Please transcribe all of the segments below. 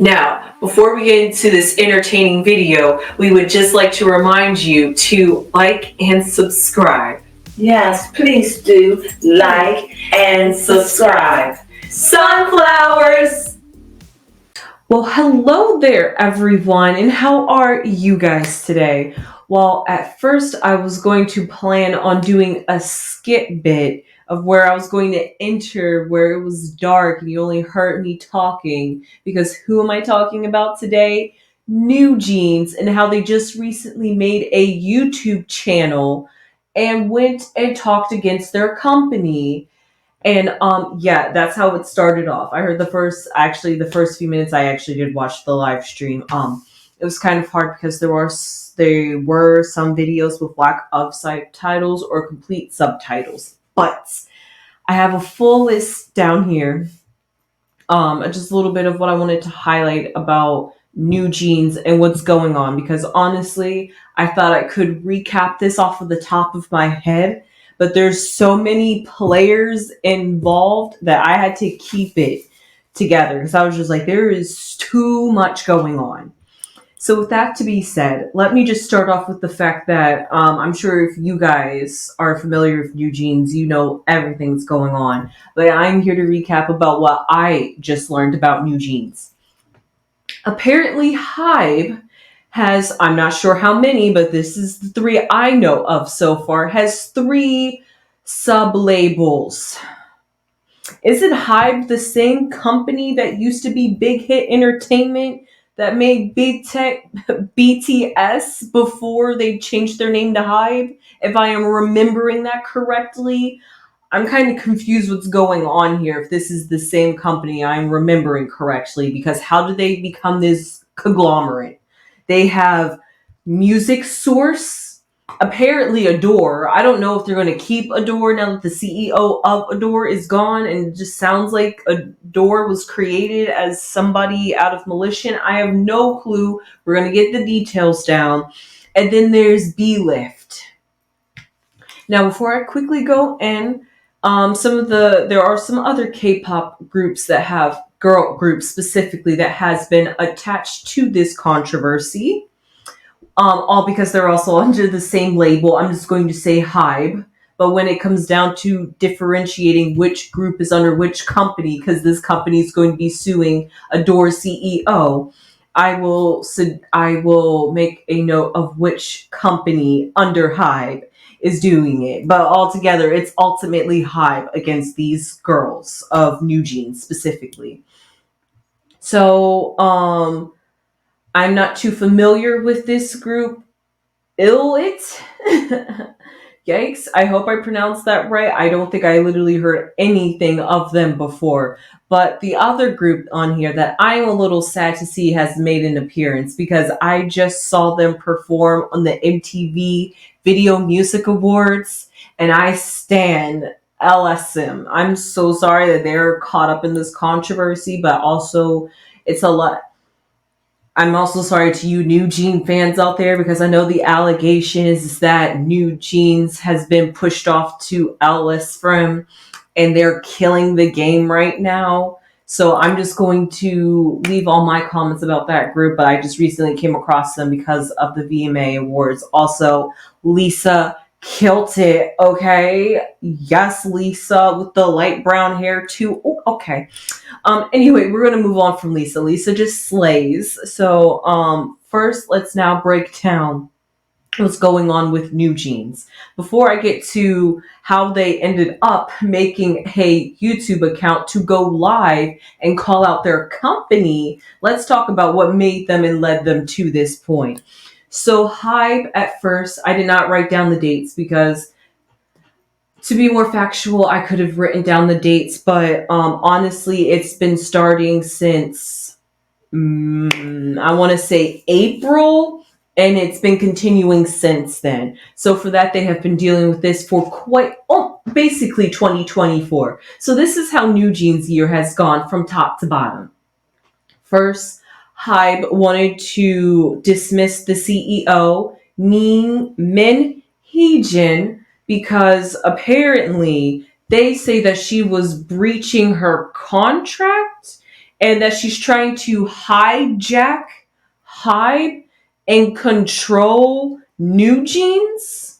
Now, before we get into this entertaining video, we would just like to remind you to like and subscribe. Yes, please do like and subscribe. Sunflowers! Well, hello there, everyone, and how are you guys today? Well, at first I was going to plan on doing a skit bit of where I was going to enter where it was dark and you only heard me talking, because who am I talking about today? NewJeans, and how they just recently made a YouTube channel and went and talked against their company. And yeah, that's how it started off. I heard the first few minutes I actually did watch the live stream. It was kind of hard because there were some videos with lack of subtitles or complete subtitles. But I have a full list down here. Just a little bit of what I wanted to highlight about NewJeans and what's going on, because honestly, I thought I could recap this off of the top of my head, but there's so many players involved that I had to keep it together because I was just like, there is too much going on. So with that to be said, let me just start off with the fact that I'm sure if you guys are familiar with NewJeans, you know everything that's going on. But I'm here to recap about what I just learned about NewJeans. Apparently, HYBE has, I'm not sure how many, but this is the three I know of so far, has 3 sub-labels. Isn't HYBE the same company that used to be Big Hit Entertainment that made Big Tech BTS before they changed their name to HYBE? If I am remembering that correctly, I'm kind of confused what's going on here. If this is the same company I'm remembering correctly, because how did they become this conglomerate? They have Music Source, apparently Adore. I don't know if they're going to keep Adore now that the CEO of Adore is gone, and it just sounds like Adore was created as somebody out of Malaysian. I have no clue. We're going to get the details down. And then there's B-Lift. Now, before I quickly go in, there are some other K-pop groups that have girl groups specifically that has been attached to this controversy. All because they're also under the same label. I'm just going to say HYBE. But when it comes down to differentiating which group is under which company, because this company is going to be suing Adore CEO, I will make a note of which company under HYBE is doing it. But altogether, it's ultimately HYBE against these girls of NewJeans specifically. So, I'm not too familiar with this group. Illit? Yikes, I hope I pronounced that right. I don't think I literally heard anything of them before. But the other group on here that I'm a little sad to see has made an appearance, because I just saw them perform on the MTV Video Music Awards, and I stan LSM. I'm so sorry that they're caught up in this controversy, but also it's a lot. I'm also sorry to you NewJeans fans out there, because I know the allegation is that NewJeans has been pushed off to LSFM and they're killing the game right now. So I'm just going to leave all my comments about that group, but I just recently came across them because of the VMA Awards. Also, Lisa killed it, okay? Yes, Lisa with the light brown hair too. Oh, okay. Anyway, we're going to move on from Lisa. Lisa just slays. So, first, let's now break down what's going on with NewJeans. Before I get to how they ended up making a YouTube account to go live and call out their company, let's talk about what made them and led them to this point. So, HYBE, at first, I did not write down the dates because, to be more factual, I could have written down the dates, but honestly, it's been starting since, I want to say April, and it's been continuing since then. So for that, they have been dealing with this for basically 2024. So this is how NewJeans' year has gone from top to bottom. First, HYBE wanted to dismiss the CEO, Min Heejin, because apparently they say that she was breaching her contract and that she's trying to hijack HYBE and control NewJeans.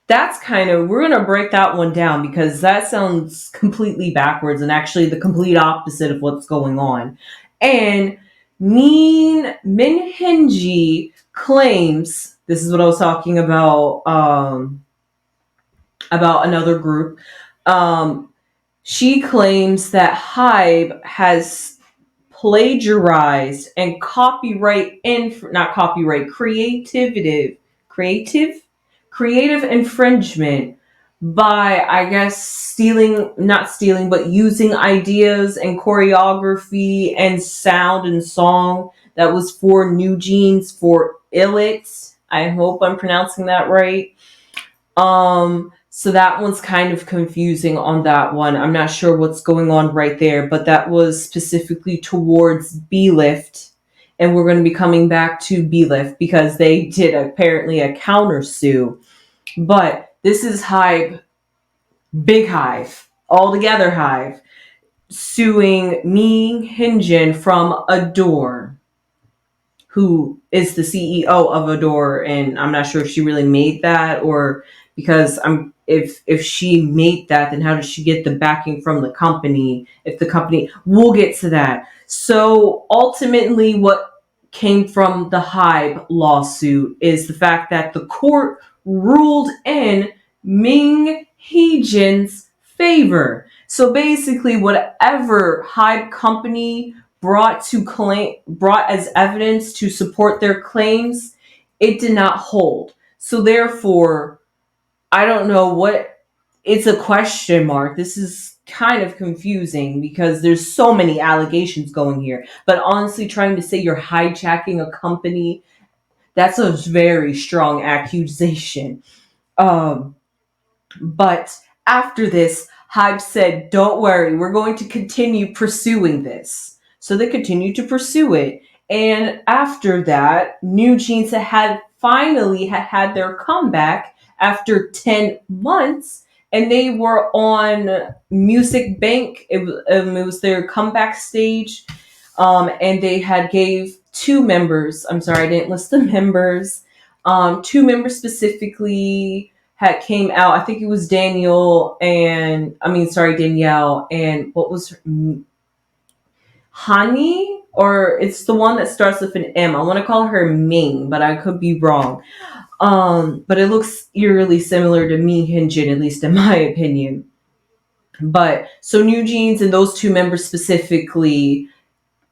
That's kind of, we're going to break that one down because that sounds completely backwards and actually the complete opposite of what's going on. And Minhenji claims, this is what I was talking about another group. She claims that HYBE has plagiarized and not copyright, creative infringement by, I guess, not stealing, but using ideas and choreography and sound and song that was for NewJeans for Illit. I hope I'm pronouncing that right. So that one's kind of confusing on that one. I'm not sure what's going on right there, but that was specifically towards B-Lift. And we're going to be coming back to B-Lift because they did apparently a countersue. But this is HYBE, Big Hive, all together Hive, suing Minhenji from Adore, who is the CEO of Adore, and I'm not sure if she really made that, or because if she made that, then how did she get the backing from the company? If the company, we'll get to that. So ultimately, what came from the HYBE lawsuit is the fact that the court ruled in Minhenji's favor. So basically, whatever HYBE company brought as evidence to support their claims, it did not hold. So therefore, I don't know what, it's a question mark. This is kind of confusing because there's so many allegations going here. But honestly, trying to say you're hijacking a company, that's a very strong accusation. But after this, HYBE said, don't worry, we're going to continue pursuing this. So they continued to pursue it. And after that, NewJeans had finally had their comeback after 10 months. And they were on Music Bank. It was their comeback stage. And they had gave two members, I'm sorry, I didn't list the members. Two members specifically had came out. I think it was Danielle, and what was her, Hani, or it's the one that starts with an M. I want to call her Ming, but I could be wrong. But it looks eerily similar to Minhenji, at least in my opinion. But so NewJeans and those two members specifically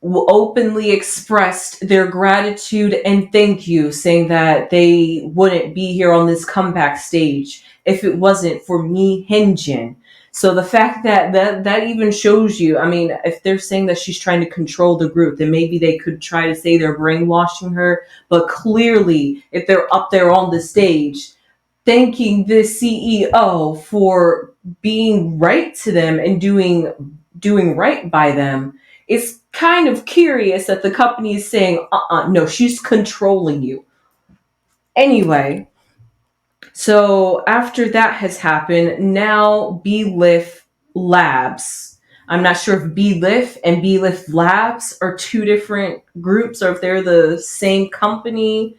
openly expressed their gratitude and thank you, saying that they wouldn't be here on this comeback stage if it wasn't for Minhenji. So the fact that even shows you, I mean, if they're saying that she's trying to control the group, then maybe they could try to say they're brainwashing her. But clearly, if they're up there on the stage, thanking the CEO for being right to them and doing right by them, it's kind of curious that the company is saying, no, she's controlling you. Anyway, so after that has happened, now B-Lift Labs. I'm not sure if B-Lift and B-Lift Labs are two different groups or if they're the same company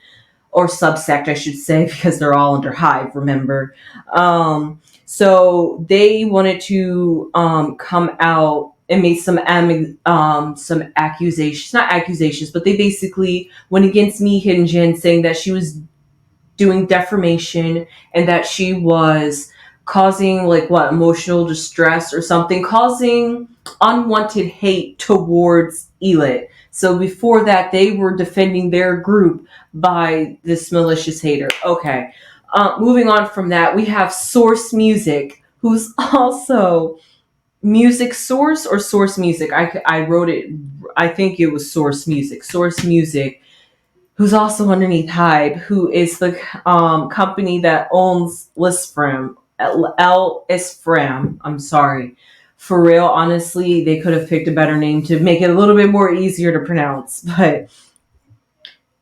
or subsect, I should say, because they're all under HYBE, remember. So they wanted to come out and made some accusations, not accusations, but they basically went against Minhenji, saying that she was doing defamation and that she was causing emotional distress or something, causing unwanted hate towards Illit. So before that, they were defending their group by this malicious hater. Okay. Moving on from that, we have Source Music, who's also Music Source or Source Music. I wrote it, I think it was Source Music. Source Music, who's also underneath HYBE, who is the company that owns Lisfram. Isfram. I'm sorry. For real, honestly, they could have picked a better name to make it a little bit more easier to pronounce. But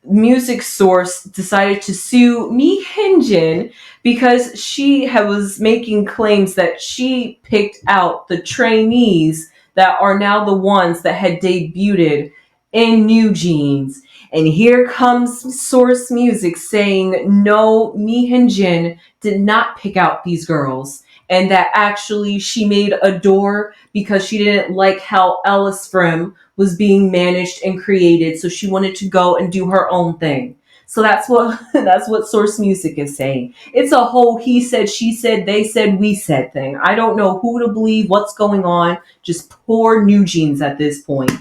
Music Source decided to sue Minhenji because she was making claims that she picked out the trainees that are now the ones that had debuted in NewJeans. And here comes Source Music saying, no, Mi Hyunjin did not pick out these girls. And that actually she made a door because she didn't like how Ellis Frim was being managed and created. So she wanted to go and do her own thing. So that's what that's what Source Music is saying. It's a whole he said, she said, they said, we said thing. I don't know who to believe, what's going on. Just poor NewJeans at this point.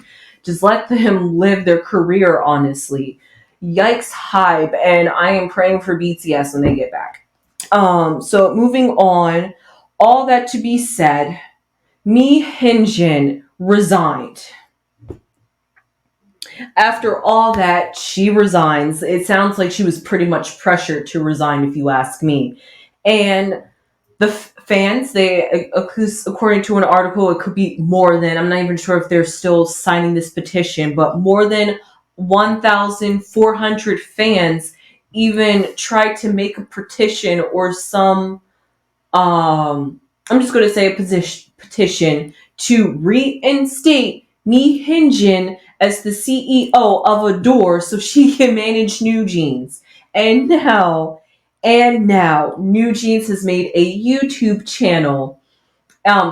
Just let them live their career, honestly. Yikes, HYBE, and I am praying for BTS when they get back. So moving on, all that to be said, Mi Hyunjin resigned. After all that, she resigns. It sounds like she was pretty much pressured to resign, if you ask me. And the fans, they, according to an article, it could be more than, I'm not even sure if they're still signing this petition, but more than 1,400 fans even tried to make a petition or some, I'm just going to say a petition to reinstate Mi Hyunjin as the CEO of Adore so she can manage NewJeans. And now, NewJeans has made a YouTube channel,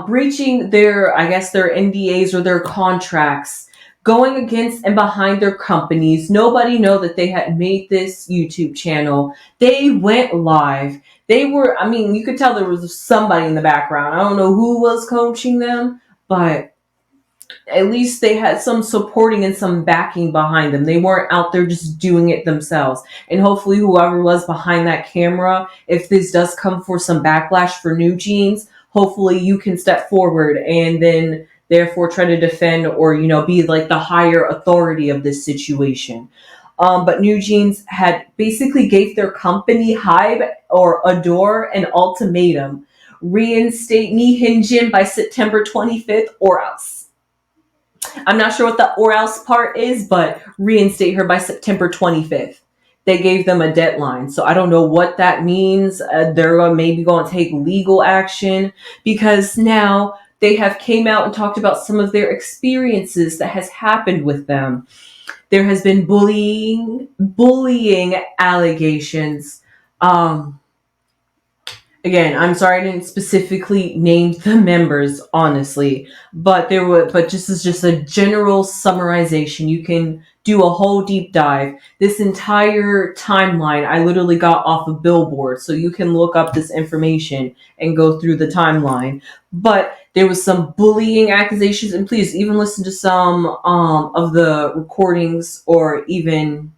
breaching their, I guess, their NDAs or their contracts, going against and behind their companies. Nobody know that they had made this YouTube channel. They went live. They were, I mean, you could tell there was somebody in the background. I don't know who was coaching them, but at least they had some supporting and some backing behind them. They weren't out there just doing it themselves. And hopefully whoever was behind that camera, if this does come for some backlash for NewJeans, hopefully you can step forward and then therefore try to defend or, be like the higher authority of this situation. But NewJeans had basically gave their company HYBE or Adore an ultimatum. Reinstate Mi Hyunjin by September 25th or else. I'm not sure what the or else part is, but reinstate her by September 25th. They gave them a deadline. So I don't know what that means. They're maybe going to take legal action because now they have came out and talked about some of their experiences that has happened with them. There has been bullying allegations. Again, I'm sorry I didn't specifically name the members, honestly, but this is just a general summarization. You can do a whole deep dive. This entire timeline, I literally got off of Billboard, so you can look up this information and go through the timeline. But there was some bullying accusations, and please even listen to some of the recordings, or even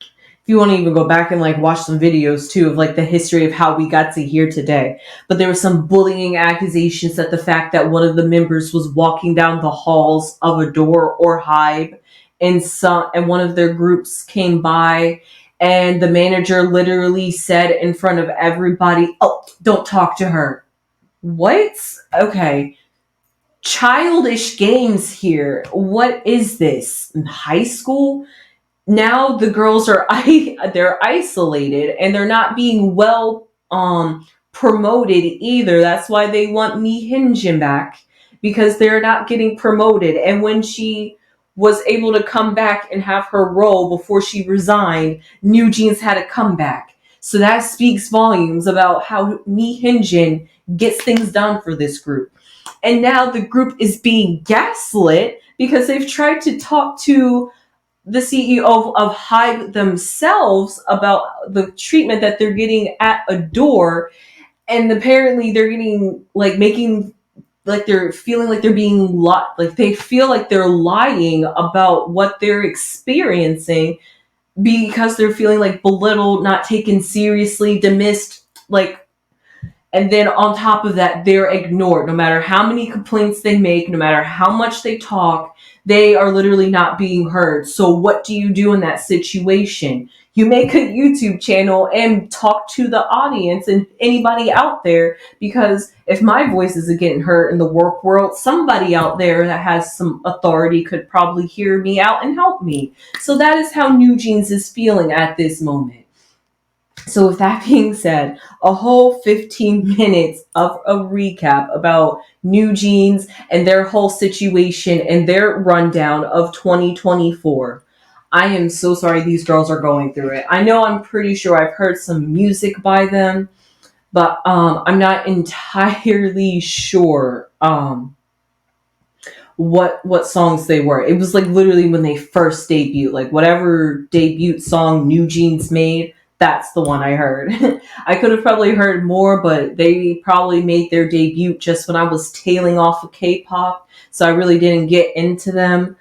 if you want to even go back and watch some videos too of the history of how we got to here today. But there were some bullying accusations that the fact that one of the members was walking down the halls of Adore or HYBE, and one of their groups came by, and the manager literally said in front of everybody, "Oh, don't talk to her." What? Okay. Childish games here. What is this? In high school? Now the girls are they're isolated and they're not being well promoted either. That's why they want Mi Hyunjin back, because they're not getting promoted. And when she was able to come back and have her role before she resigned, NewJeans had a comeback. So that speaks volumes about how Mi Hyunjin gets things done for this group. And now the group is being gaslit because they've tried to talk to the CEO of HYBE themselves about the treatment that they're getting at Adore, and apparently they're getting they're feeling like they're being they feel like they're lying about what they're experiencing because they're feeling belittled, not taken seriously, dismissed, and then on top of that, they're ignored. No matter how many complaints they make, no matter how much they talk, they are literally not being heard. So what do you do in that situation? You make a YouTube channel and talk to the audience and anybody out there, because if my voice isn't getting heard in the work world, somebody out there that has some authority could probably hear me out and help me. So that is how NewJeans is feeling at this moment. So with that being said, a whole 15 minutes of a recap about NewJeans and their whole situation and their rundown of 2024. I am so sorry these girls are going through it. I know I'm pretty sure I've heard some music by them, but I'm not entirely sure what songs they were. It was like literally when they first debuted, like whatever debut song NewJeans made, that's the one I heard. I could have probably heard more, but they probably made their debut just when I was tailing off of K-pop, so I really didn't get into them.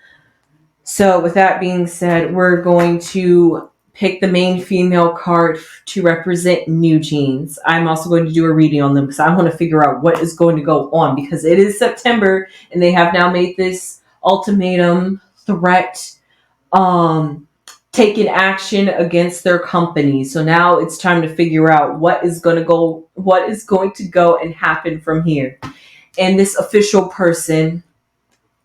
So with that being said, we're going to pick the main female card to represent NewJeans. I'm also going to do a reading on them because I want to figure out what is going to go on, because it is September and they have now made this ultimatum threat, taken action against their company. So now it's time to figure out what is going to go and happen from here. And this official person,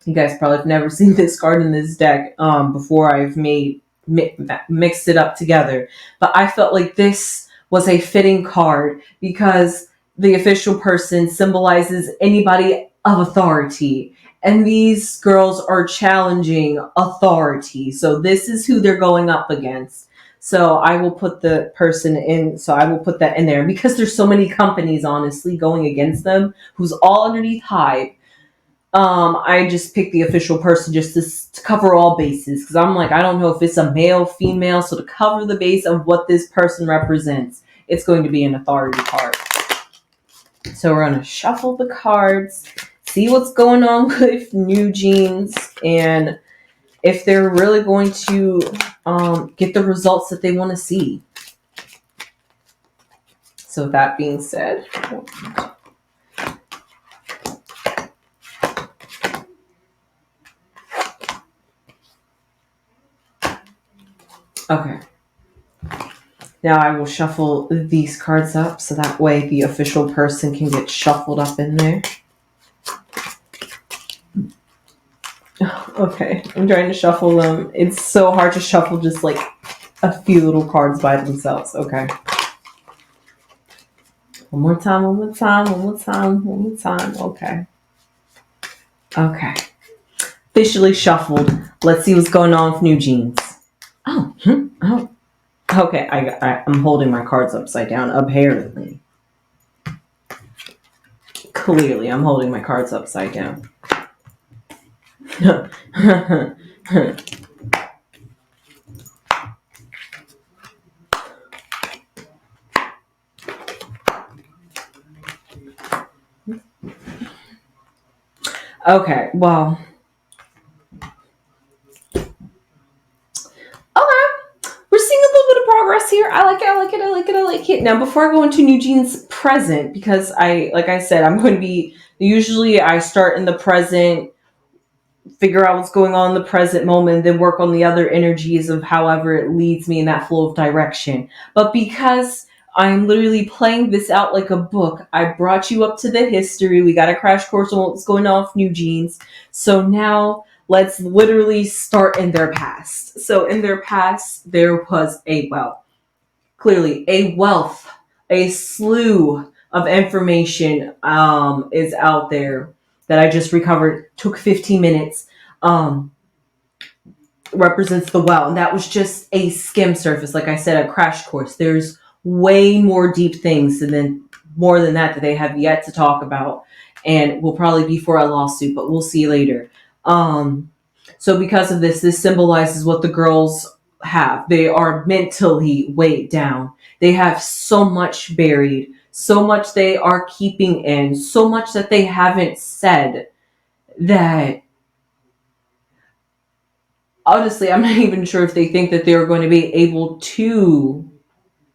you guys probably have never seen this card in this deck before I've mixed it up together. But I felt like this was a fitting card because the official person symbolizes anybody of authority. And these girls are challenging authority. So this is who they're going up against. So I will put the person in. So I will put that in there because there's so many companies, honestly, going against them who's all underneath HYBE. I just picked the official person just to cover all bases because I'm like, I don't know if it's a male, female. So to cover the base of what this person represents, it's going to be an authority card. So we're going to shuffle the cards, see what's going on with NewJeans, and if they're really going to get the results that they want to see. So with that being said, okay. Now I will shuffle these cards up so that way the official person can get shuffled up in there. Okay, I'm trying to shuffle them. It's so hard to shuffle just like a few little cards by themselves. Okay. One more time, one more time, one more time, one more time. Okay. Okay. Officially shuffled. Let's see what's going on with NewJeans. Oh. Okay, I'm holding my cards upside down, apparently. Clearly, I'm holding my cards upside down. Okay, well. We're seeing a little bit of progress here. I like it. Now, before I go into NewJeans' present, because like I said, I'm going to be, usually I start in the present, figure out what's going on in the present moment, then work on the other energies of however it leads me in that flow of direction. But because I'm literally playing this out like a book, I brought you up to the history. We got a crash course on what's going on with NewJeans. So now let's literally start in their past. So in their past, there was clearly a wealth, a slew of information is out there that I just recovered. Took 15 minutes. Represents the well, and that was just a skim surface. Like I said, a crash course. There's way more deep things, and then more than that they have yet to talk about, and will probably be for a lawsuit, but we'll see later. So because of this symbolizes what the girls have. They are mentally weighed down. They have so much buried, so much they are keeping in, so much that they haven't said that honestly, I'm not even sure if they think that they're going to be able to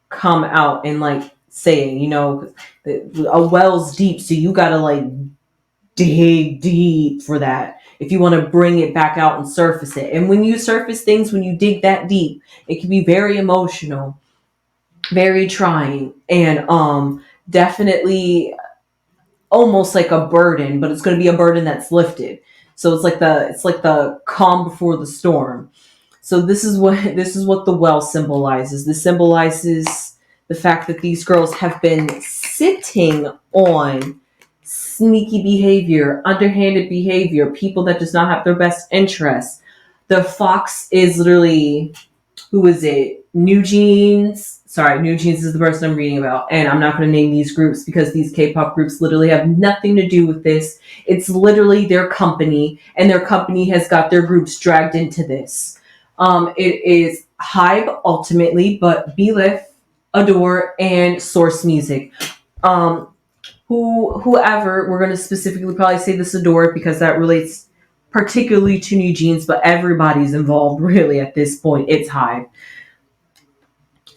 come out and like say, a well's deep, so you gotta like dig deep for that if you want to bring it back out and surface it. And when you surface things, when you dig that deep, it can be very emotional, very trying, and definitely almost like a burden, but it's going to be a burden that's lifted. So it's like the calm before the storm. So this is what the well symbolizes. This symbolizes the fact that these girls have been sitting on sneaky behavior, underhanded behavior, people that does not have their best interests. The Fox is literally, who is it? NewJeans. Sorry, NewJeans is the person I'm reading about. And I'm not going to name these groups because these K-pop groups literally have nothing to do with this. It's literally their company, and their company has got their groups dragged into this. It is HYBE ultimately, but Belief, Adore, and Source Music. Whoever, we're going to specifically probably say this Adore because that relates particularly to NewJeans, but everybody's involved really at this point. It's HYBE.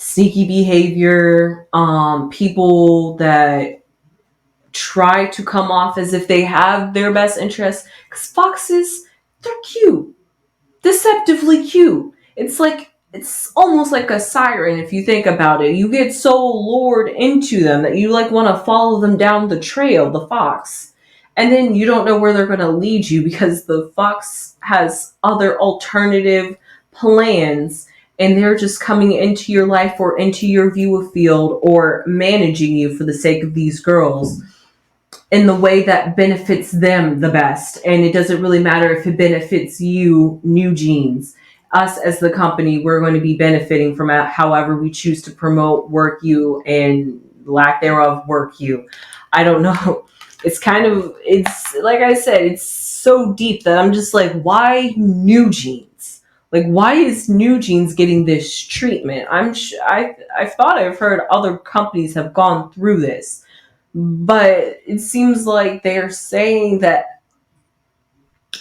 Sneaky behavior, people that try to come off as if they have their best interests. Because foxes, they're cute, deceptively cute. It's almost like a siren if you think about it. You get so lured into them that you like want to follow them down the trail, the fox. And then you don't know where they're going to lead you because the fox has other alternative plans, and they're just coming into your life or into your view of field or managing you for the sake of these girls in the way that benefits them the best. And it doesn't really matter if it benefits you, NewJeans. Us as the company, we're going to be benefiting from it however we choose to promote, work you, and lack thereof, work you. I don't know. It's like I said, it's so deep that I'm just like, why NewJeans? Like, why is NewJeans getting this treatment? I thought I've heard other companies have gone through this, but it seems like they're saying that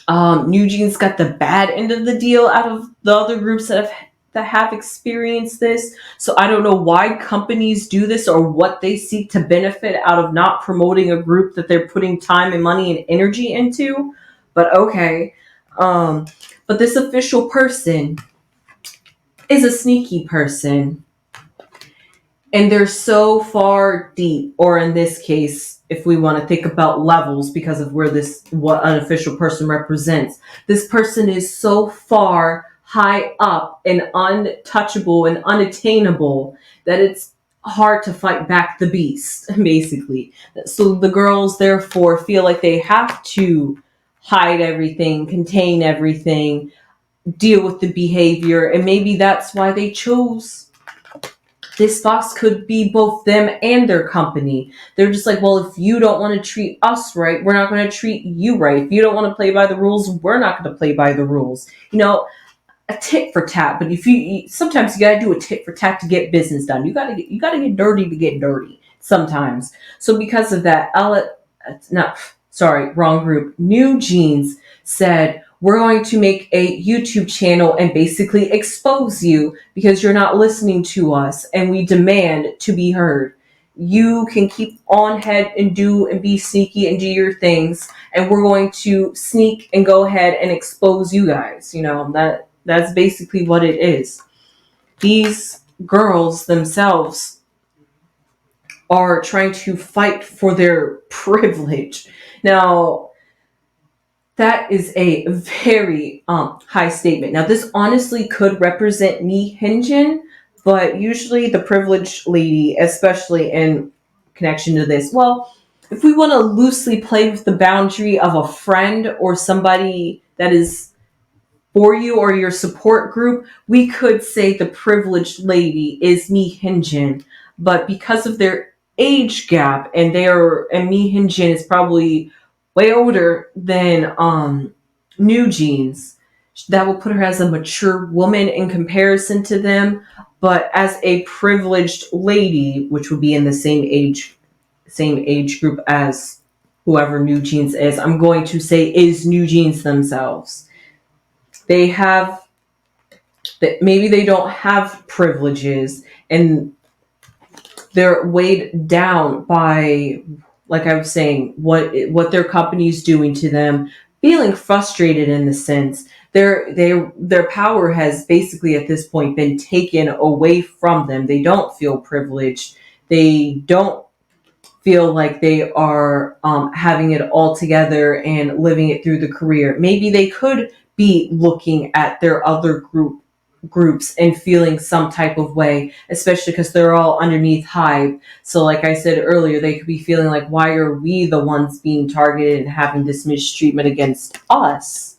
NewJeans got the bad end of the deal out of the other groups that have experienced this. So I don't know why companies do this or what they seek to benefit out of not promoting a group that they're putting time and money and energy into. But okay. But this official person is a sneaky person. And they're so far deep, or in this case, if we want to think about levels because of what an official person represents, this person is so far high up and untouchable and unattainable that it's hard to fight back the beast, basically. So the girls therefore feel like they have to hide everything, contain everything, deal with the behavior, and maybe that's why they chose this fox. Could be both them and their company. They're just like, well, if you don't want to treat us right, we're not going to treat you right. If you don't want to play by the rules, we're not going to play by the rules. A tit for tat. But if sometimes you got to do a tit for tat to get business done. You got to get dirty to get dirty sometimes. So because of that, wrong group. NewJeans said, we're going to make a YouTube channel and basically expose you because you're not listening to us, and we demand to be heard. You can keep on ahead and be sneaky and do your things, and we're going to sneak and go ahead and expose you guys. That's basically what it is. These girls themselves are trying to fight for their privilege. Now, that is a very high statement. Now, this honestly could represent me, Hyunjin, but usually the privileged lady, especially in connection to this, well, if we want to loosely play with the boundary of a friend or somebody that is for you or your support group, we could say the privileged lady is Mi Hyunjin. But because of their age gap, and Mi Hyunjin is probably way older than NewJeans, that will put her as a mature woman in comparison to them. But as a privileged lady, which would be in the same age group as whoever NewJeans is, I'm going to say is NewJeans themselves. They have that maybe they don't have privileges, and they're weighed down by, like I was saying, what their company's doing to them, feeling frustrated in the sense their power has basically at this point been taken away from them. They don't feel privileged. They don't feel like they are having it all together and living it through the career. Maybe they could be looking at their other group groups and feeling some type of way, especially because they're all underneath HYBE. So, like I said earlier, they could be feeling like, why are we the ones being targeted and having this mistreatment against us?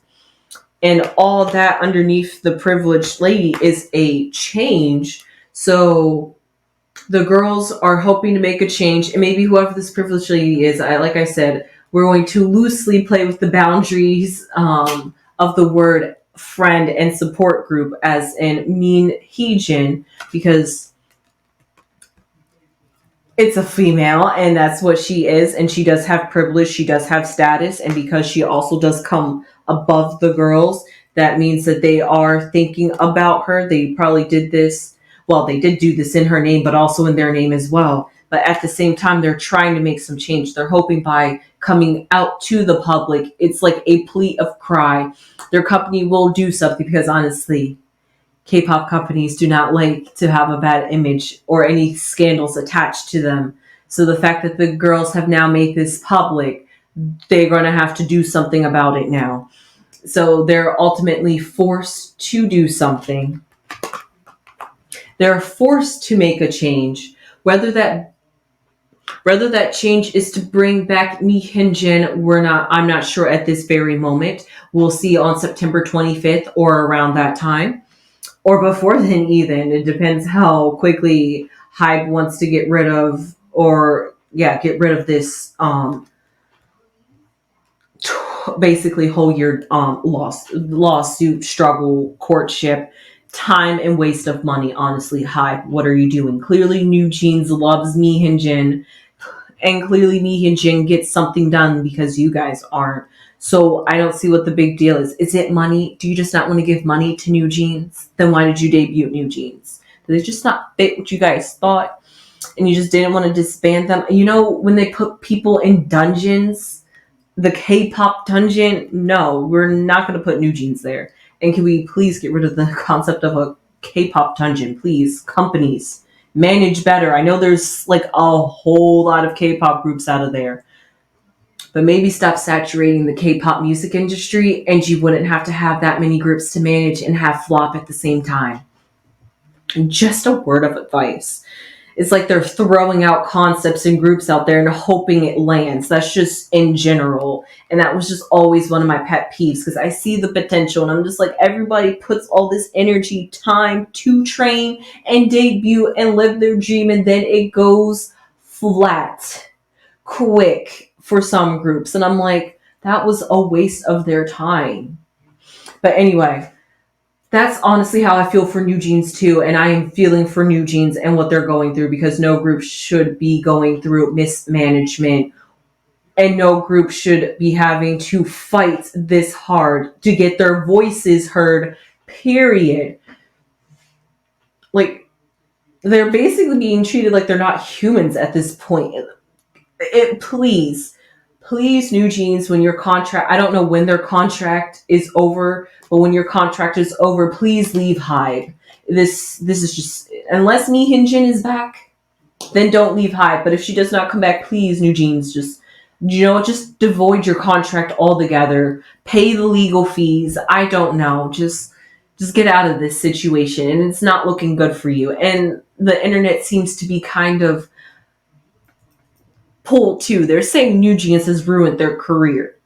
And all that underneath the privileged lady is a change. So the girls are hoping to make a change, and maybe whoever this privileged lady is, like I said, we're going to loosely play with the boundaries of the word friend and support group, as in mean Heejin, because it's a female and that's what she is, and she does have privilege, she does have status, and because she also does come above the girls, that means that they are thinking about her. They probably did this, well, they did do this in her name, but also in their name as well. But at the same time, they're trying to make some change. They're hoping by coming out to the public, it's like a plea of cry. Their company will do something, because honestly, K-pop companies do not like to have a bad image or any scandals attached to them. So the fact that the girls have now made this public, they're going to have to do something about it now. So they're ultimately forced to do something. They're forced to make a change, whether that change is to bring back Mi Hyunjin, I'm not sure at this very moment. We'll see on September 25th or around that time, or before then even. It depends how quickly HYBE wants to get rid of this basically whole year lawsuit, struggle, courtship, time and waste of money. Honestly, HYBE, what are you doing? Clearly NewJeans loves Mi Hyunjin, and clearly Mi Hyunjin gets something done because you guys aren't. So I don't see what the big deal is. Is it money? Do you just not want to give money to NewJeans? Then why did you debut NewJeans? Did it just not fit what you guys thought, and you just didn't want to disband them? You know, when they put people in dungeons, the K-pop dungeon, no, we're not going to put NewJeans there. And can we please get rid of the concept of a K-pop dungeon, please? Companies, manage better. I know there's like a whole lot of K-pop groups out of there, but maybe stop saturating the K-pop music industry, and you wouldn't have to have that many groups to manage and have flop at the same time. And just a word of advice. It's like they're throwing out concepts and groups out there and hoping it lands. That's just in general. And that was just always one of my pet peeves, because I see the potential and I'm just like, everybody puts all this energy, time to train and debut and live their dream, and then it goes flat quick for some groups. And I'm like, that was a waste of their time. But anyway, that's honestly how I feel for NewJeans too, and I am feeling for NewJeans and what they're going through, because no group should be going through mismanagement, and no group should be having to fight this hard to get their voices heard, period. Like, they're basically being treated like they're not humans at this point. Please, NewJeans, when your contract, I don't know when their contract is over, but when your contract is over, please leave HYBE. This is just, unless Mi Hyunjin is back, then don't leave HYBE. But if she does not come back, please, NewJeans, just devoid your contract altogether. Pay the legal fees. I don't know. Just get out of this situation, and it's not looking good for you. And the internet seems to be kind of pulled too. They're saying NewJeans has ruined their career.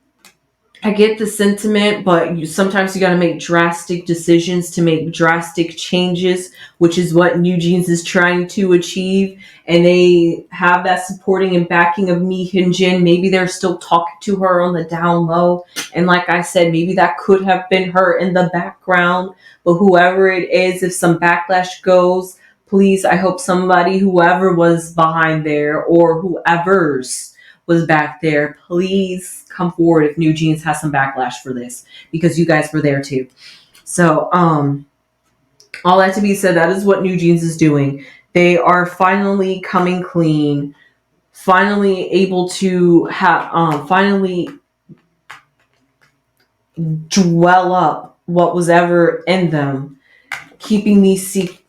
I get the sentiment, but sometimes you got to make drastic decisions to make drastic changes, which is what NewJeans is trying to achieve. And they have that supporting and backing of Mi Hyunjin. Maybe they're still talking to her on the down low. And like I said, maybe that could have been her in the background. But whoever it is, if some backlash goes, please, I hope somebody, whoever was behind there or whoever's was back there, please come forward if NewJeans has some backlash for this, because you guys were there too. So, all that to be said, that is what NewJeans is doing. They are finally coming clean, finally able to finally dwell up what was ever in them, keeping these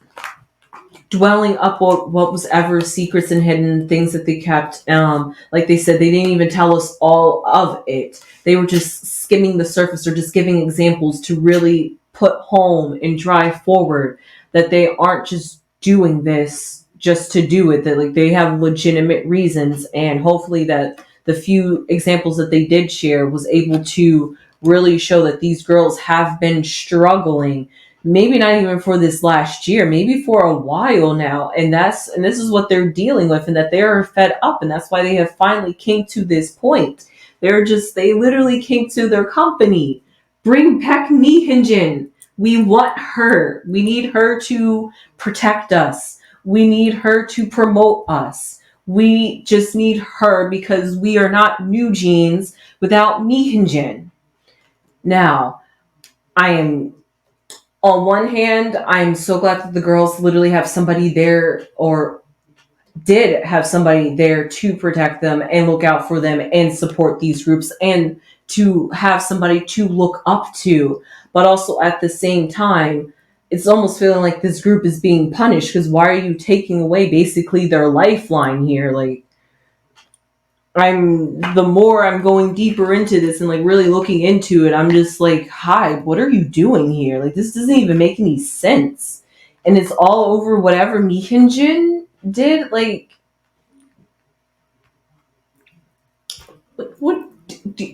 dwelling up what was ever secrets and hidden things that they kept. Like they said, they didn't even tell us all of it. They were just skimming the surface or just giving examples to really put home and drive forward, that they aren't just doing this just to do it, that like they have legitimate reasons, and hopefully that the few examples that they did share was able to really show that these girls have been struggling, maybe not even for this last year, maybe for a while now, and this is what they're dealing with, and that they are fed up, and that's why they have finally came to this point. They literally came to their company. Bring back Mihinjin. We want her. We need her to protect us. We need her to promote us. We just need her because we are not NewJeans without Mihinjin. Now, I am on one hand, I'm so glad that the girls literally have somebody there, or did have somebody there to protect them and look out for them and support these groups, and to have somebody to look up to. But also at the same time, it's almost feeling like this group is being punished, because why are you taking away basically their lifeline here? Like, the more I'm going deeper into this and like really looking into it, I'm just like, HYBE, what are you doing here? Like, this doesn't even make any sense. And it's all over whatever Mihinjin did. Like, what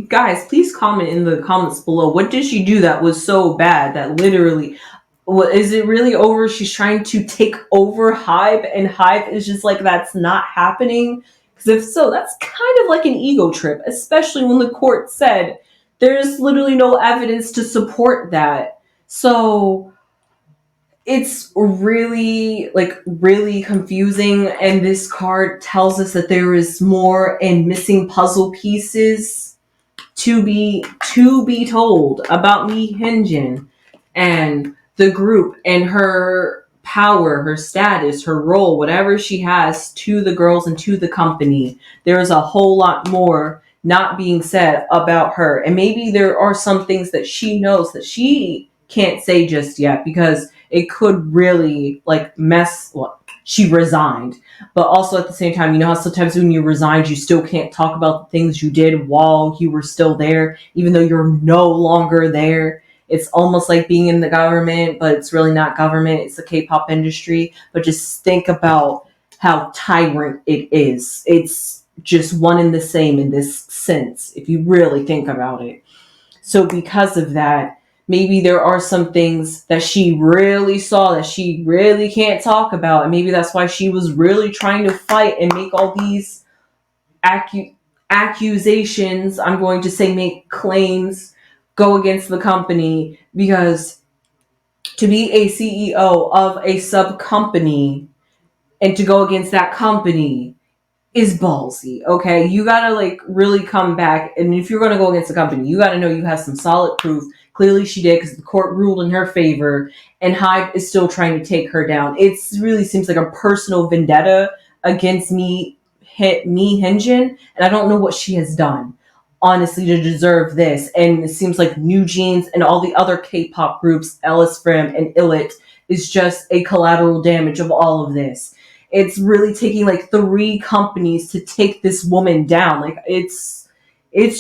guys, please comment in the comments below. What did she do that was so bad that literally, what is it really over? She's trying to take over HYBE, and HYBE is just like, that's not happening. Because if so, that's kind of like an ego trip, especially when the court said there's literally no evidence to support that. So it's really confusing, and this card tells us that there is more and missing puzzle pieces to be told about Mihinjin and the group and her power, her status, her role, whatever she has to the girls and to the company. There is a whole lot more not being said about her, and maybe there are some things that she knows that she can't say just yet, because it could really like mess. Well, she resigned, but also at the same time, you know how sometimes when you resigned, you still can't talk about the things you did while you were still there, even though you're no longer there. It's almost like being in the government, but it's really not government. It's the K-pop industry. But just think about how tyrant it is. It's just one and the same in this sense, if you really think about it. So because of that, maybe there are some things that she really saw that she really can't talk about. And maybe that's why she was really trying to fight and make all these accusations. I'm going to say make claims, go against the company, because to be a CEO of a sub company and to go against that company is ballsy. Okay, you gotta like really come back, and if you're gonna go against the company, you gotta know you have some solid proof. Clearly she did, because the court ruled in her favor, and HYBE is still trying to take her down. It really seems like a personal vendetta against Mihinjin, and I don't know what she has done, honestly, to deserve this. And it seems like NewJeans and all the other K-pop groups, Ellis Frim and Illit, is just a collateral damage of all of this. It's really taking like 3 companies to take this woman down. Like, it's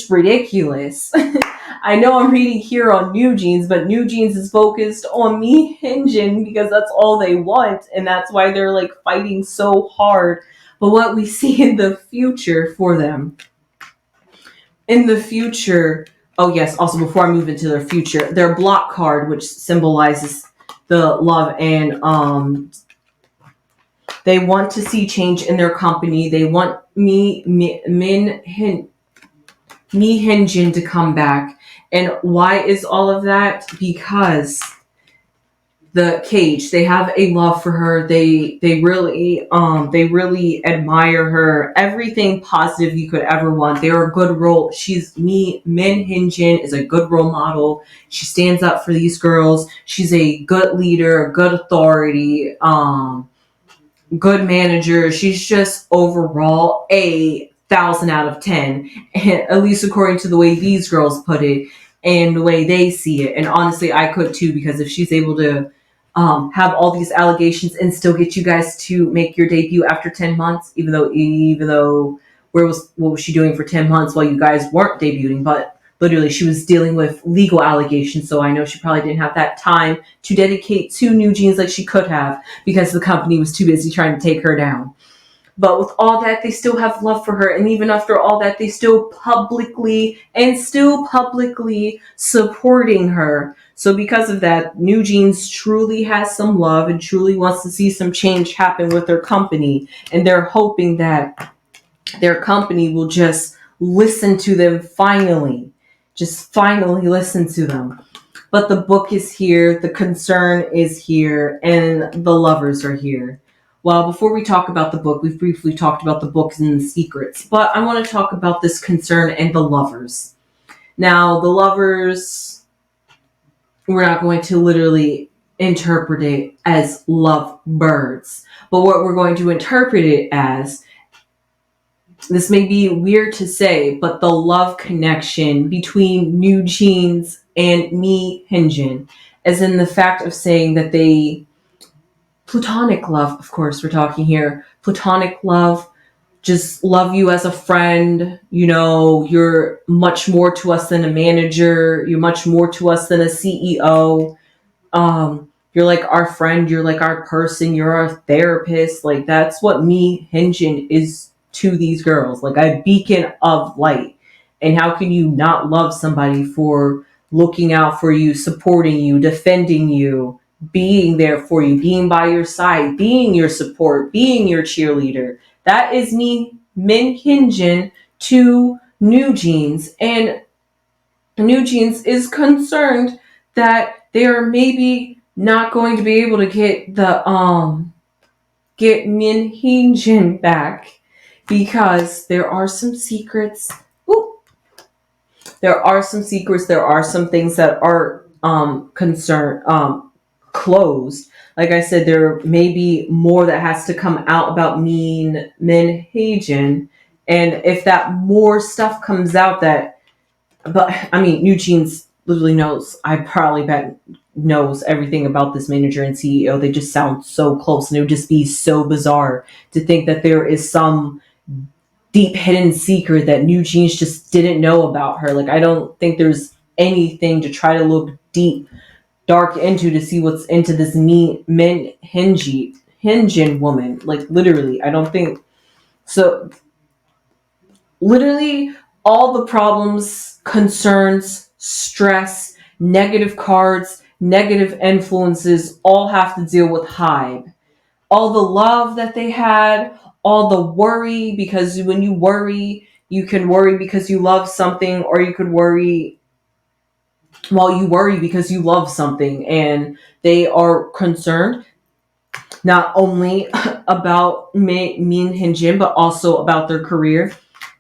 ridiculous. I know I'm reading here on NewJeans, but NewJeans is focused on Mihinjin because that's all they want, and that's why they're like fighting so hard. But what we see in the future for them, in the future, oh yes, also before I move into their future, their block card, which symbolizes the love, and they want to see change in their company. They want Mihinjin to come back. And why is all of that? Because the cage, they have a love for her. They really admire her. Everything positive you could ever want. They're a good role. Mihinjin is a good role model. She stands up for these girls. She's a good leader, a good authority, good manager. She's just overall a 1,000 out of 10, at least according to the way these girls put it and the way they see it. And honestly, I could too, because if she's able to have all these allegations and still get you guys to make your debut after 10 months, even though what was she doing for 10 months while you guys weren't debuting? But literally she was dealing with legal allegations, so I know she probably didn't have that time to dedicate to NewJeans like she could have because the company was too busy trying to take her down. But with all that, they still have love for her. And even after all that, they still publicly supporting her. So because of that, NewJeans truly has some love and truly wants to see some change happen with their company. And they're hoping that their company will just listen to them finally. Just finally listen to them. But the book is here, the concern is here, and the lovers are here. Well, before we talk about the book, we've briefly talked about the books and the secrets, but I want to talk about this concern and the lovers. Now, the lovers, we're not going to literally interpret it as love birds, but what we're going to interpret it as, this may be weird to say, but the love connection between NewJeans and Mi Hyunjin, as in the fact of saying that they, platonic love, of course, we're talking here, platonic love, just love you as a friend, you're much more to us than a manager, you're much more to us than a CEO, you're like our friend, you're like our person, you're our therapist, like that's what Mi Hyunjin is to these girls, like a beacon of light. And how can you not love somebody for looking out for you, supporting you, defending you, being there for you, being by your side, being your support, being your cheerleader? That is Min Hyunjin to NewJeans, and NewJeans is concerned that they are maybe not going to be able to get Min Hyunjin back because there are some secrets. There are some secrets. There are some things that are closed. Like I said, there may be more that has to come out about Min Hyunjin, and if that more stuff comes out, but I mean, NewJeans literally knows. I probably bet knows everything about this manager and CEO. They just sound so close, and it would just be so bizarre to think that there is some deep hidden secret that NewJeans just didn't know about her. Like, I don't think there's anything to try to look dark into to see what's into this Min Hyunjin woman. Like, literally, I don't think so. Literally, all the problems, concerns, stress, negative cards, negative influences all have to deal with HYBE. All the love that they had, all the worry, because when you worry, you can worry because you love something, or you could worry while you worry because you love something. And they are concerned not only about Min Hyunjin, but also about their career.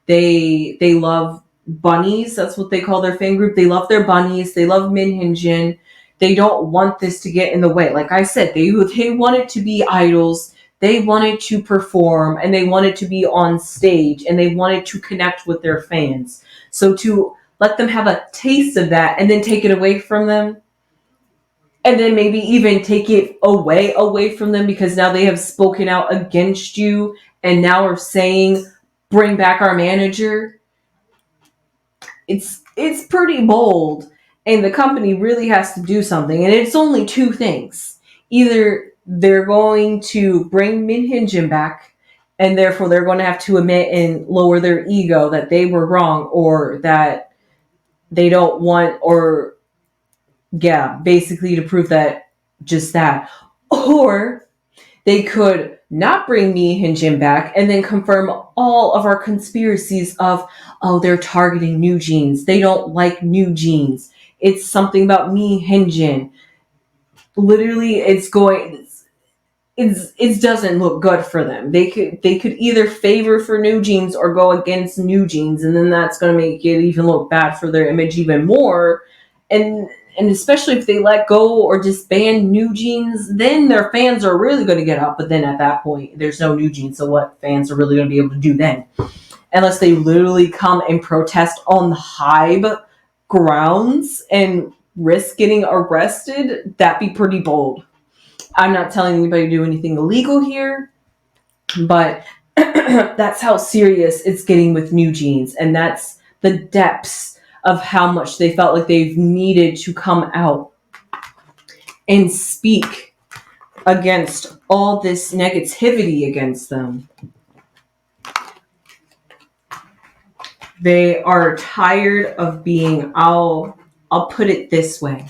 They love bunnies. That's what they call their fan group. They love their bunnies. They love Min Hyunjin. They don't want this to get in the way. Like I said, they wanted to be idols. They wanted to perform, and they wanted to be on stage, and they wanted to connect with their fans. So to let them have a taste of that and then take it away from them, and then maybe even take it away from them because now they have spoken out against you and now are saying, bring back our manager. It's pretty bold, and the company really has to do something, and it's only two things. Either they're going to bring Min Hyunjin back, and therefore they're going to have to admit and lower their ego that they were wrong, or that they don't want, or yeah, basically to prove that, just that. Or they could not bring Mi Hyunjin back and then confirm all of our conspiracies of, oh, they're targeting NewJeans. They don't like NewJeans. It's something about Mi Hyunjin. Literally, it doesn't look good for them. They could either favor for NewJeans or go against NewJeans, and then that's going to make it even look bad for their image even more. And especially if they let go or disband NewJeans, then their fans are really going to get up. But then at that point, there's no NewJeans, so what fans are really going to be able to do then? Unless they literally come and protest on the HYBE grounds and risk getting arrested, that'd be pretty bold. I'm not telling anybody to do anything illegal here, but that's how serious it's getting with NewJeans, and that's the depths of how much they felt like they've needed to come out and speak against all this negativity against them. They are tired of being, I'll put it this way.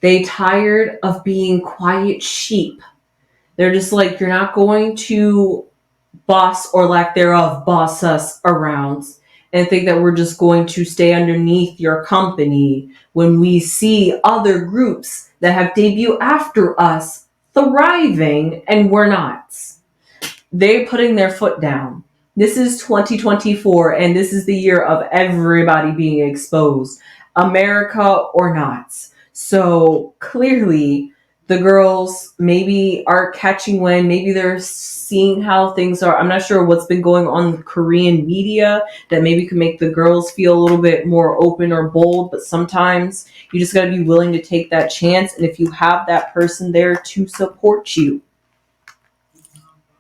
They tired of being quiet sheep. They're just like, you're not going to boss or lack thereof boss us around and think that we're just going to stay underneath your company when we see other groups that have debuted after us thriving and we're not. They're putting their foot down. This is 2024 and this is the year of everybody being exposed, America or not. So clearly the girls maybe are catching wind. Maybe they're seeing how things are. I'm not sure what's been going on in Korean media that maybe could make the girls feel a little bit more open or bold. But sometimes you just got to be willing to take that chance. And if you have that person there to support you,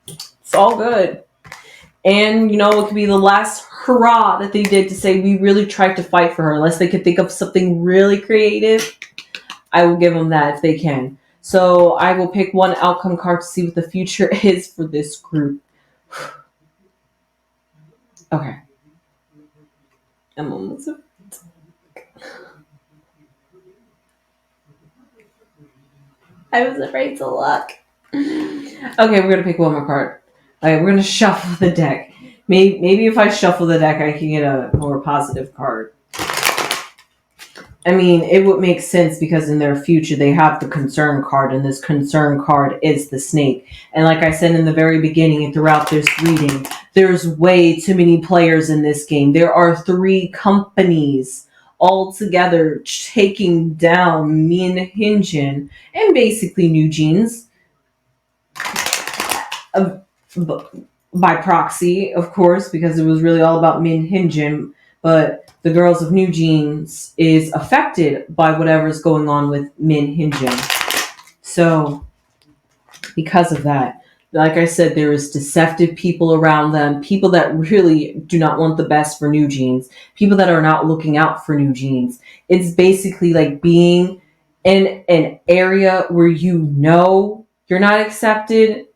it's all good. And, you know, it could be the last hurrah that they did to say we really tried to fight for her. Unless they could think of something really creative, I will give them that if they can. So I will pick one outcome card to see what the future is for this group. Okay. I'm almost. I was afraid to look. Okay, we're going to pick one more card. Okay, we're going to shuffle the deck. Maybe if I shuffle the deck, I can get a more positive card. I mean, it would make sense because in their future they have the concern card, and this concern card is the snake. And like I said in the very beginning and throughout this reading, there's way too many players in this game. There are 3 companies all together taking down Min Hyunjin and basically NewJeans by proxy, of course, because it was really all about Min Hyunjin. But the girls of NewJeans is affected by whatever's going on with Min Hyunjin. So, because of that, like I said, there is deceptive people around them, people that really do not want the best for NewJeans, people that are not looking out for NewJeans. It's basically like being in an area where you know you're not accepted,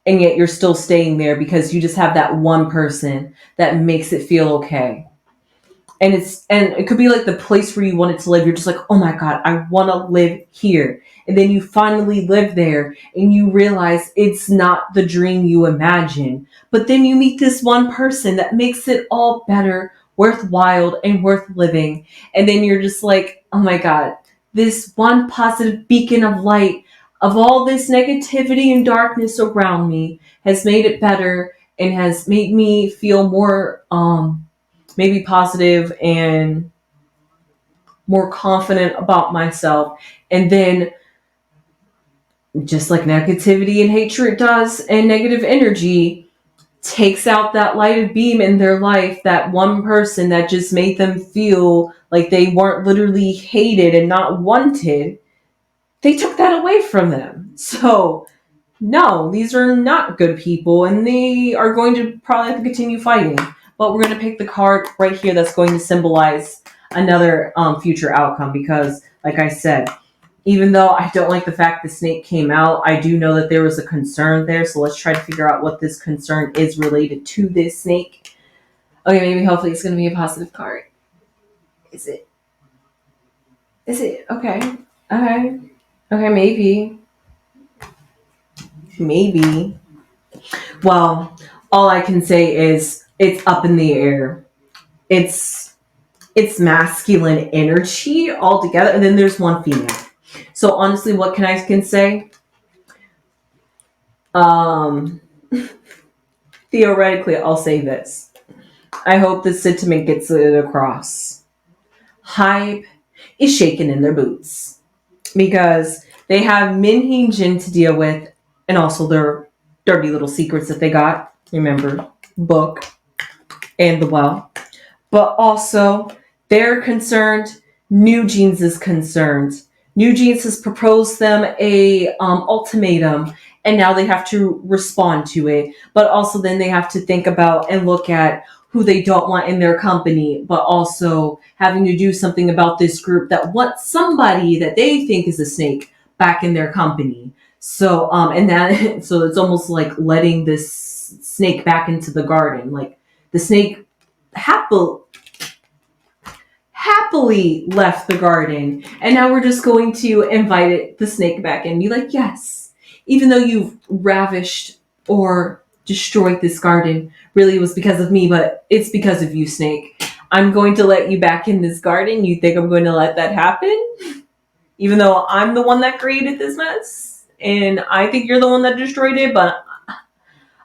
and yet you're still staying there because you just have that one person that makes it feel okay. And it could be like the place where you wanted to live. You're just like, oh my God, I want to live here. And then you finally live there and you realize it's not the dream you imagine. But then you meet this one person that makes it all better, worthwhile, and worth living. And then you're just like, oh my God, this one positive beacon of light of all this negativity and darkness around me has made it better and has made me feel more, maybe positive and more confident about myself. And then just like negativity and hatred does and negative energy takes out that lighted beam in their life, that one person that just made them feel like they weren't literally hated and not wanted, they took that away from them. So no, these are not good people and they are going to probably have to continue fighting. But we're going to pick the card right here that's going to symbolize another future outcome because, like I said, even though I don't like the fact the snake came out, I do know that there was a concern there. So let's try to figure out what this concern is related to this snake. Okay, maybe hopefully it's going to be a positive card. Is it? Is it? Okay. Okay. Okay, maybe. Maybe. Well, all I can say is it's up in the air. It's masculine energy altogether, and then there's one female. So honestly, what can say? Theoretically, I'll say this. I hope the sentiment gets it across. HYBE is shaking in their boots because they have Min Hyunjin to deal with, and also their dirty little secrets that they got. Remember, book and the well. But also, they're concerned. NewJeans is concerned. NewJeans has proposed them a ultimatum, and now they have to respond to it. But also, then they have to think about and look at who they don't want in their company, but also having to do something about this group that wants somebody that they think is a snake back in their company. So, and that, so it's almost like letting this snake back into the garden. Like the snake happily left the garden, and now we're just going to invite the snake back in and be like, yes, even though you've ravished or destroyed this garden, really it was because of me, but it's because of you, snake. I'm going to let you back in this garden. You think I'm going to let that happen? Even though I'm the one that created this mess, and I think you're the one that destroyed it, but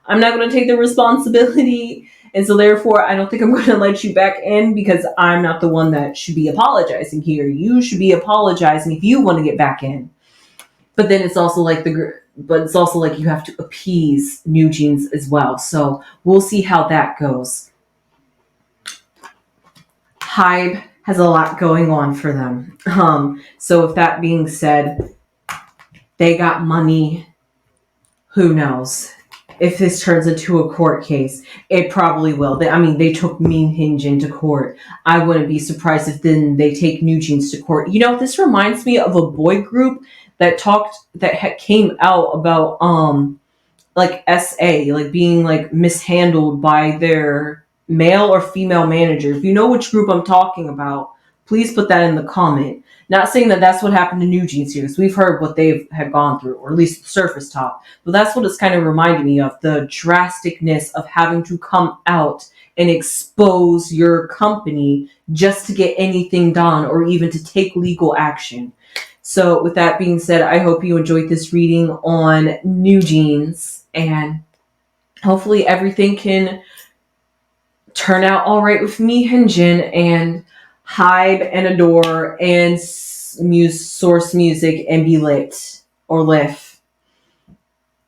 I'm not going to take the responsibility. And so therefore, I don't think I'm going to let you back in, because I'm not the one that should be apologizing here. You should be apologizing if you want to get back in. But then it's also like you have to appease NewJeans as well. So we'll see how that goes. HYBE has a lot going on for them. So with that being said, they got money. Who knows? If this turns into a court case, it probably will. They took Mean Hinge into court. I wouldn't be surprised if then they take NewJeans to court. You know, this reminds me of a boy group that came out about like SA, like being like mishandled by their male or female manager. If you know which group I'm talking about, please put that in the comment. Not saying that that's what happened to NewJeans here, because we've heard what they've had gone through, or at least the surface top. But that's what it's kind of reminding me of, the drasticness of having to come out and expose your company just to get anything done, or even to take legal action. So with that being said, I hope you enjoyed this reading on NewJeans, and hopefully everything can turn out all right with me, Hyunjin, and HYBE and Adore and Source Music and Be Lit or Lift.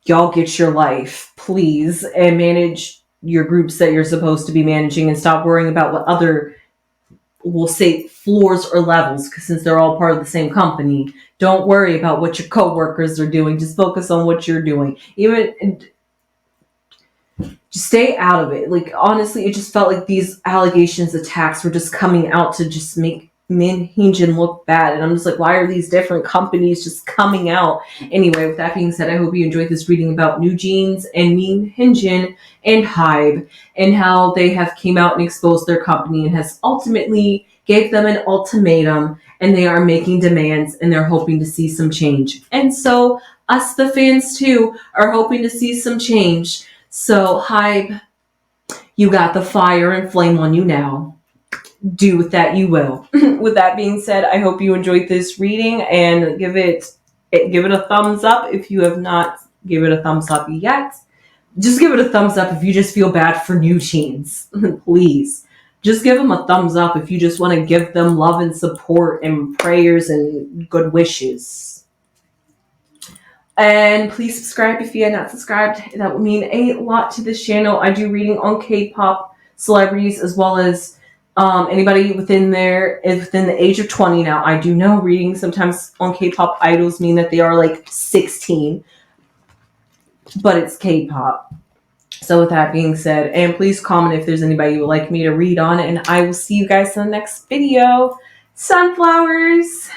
Y'all get your life, please, and manage your groups that you're supposed to be managing, and stop worrying about what other, we'll say, floors or levels, because since they're all part of the same company, don't worry about what your coworkers are doing. Just focus on what you're doing. Just stay out of it. Like, honestly, it just felt like these allegations, attacks were just coming out to just make Min Hyunjin look bad. And I'm just like, why are these different companies just coming out? Anyway, with that being said, I hope you enjoyed this reading about NewJeans and Min Hyunjin and HYBE, and how they have came out and exposed their company and has ultimately gave them an ultimatum, and they are making demands, and they're hoping to see some change. And so us, the fans too, are hoping to see some change. So, HYBE, you got the fire and flame on you now. Do with that you will. With that being said, I hope you enjoyed this reading, and give it a thumbs up if you have not given it a thumbs up yet. Just give it a thumbs up if you just feel bad for NewJeans. Please. Just give them a thumbs up if you just want to give them love and support and prayers and good wishes. And please subscribe if you are not subscribed. That would mean a lot to this channel. I do reading on K-pop celebrities, as well as anybody within the age of 20 now. I do know reading sometimes on K-pop idols mean that they are like 16, but it's K-pop. So with that being said, and please comment if there's anybody you would like me to read on, and I will see you guys in the next video. Sunflowers!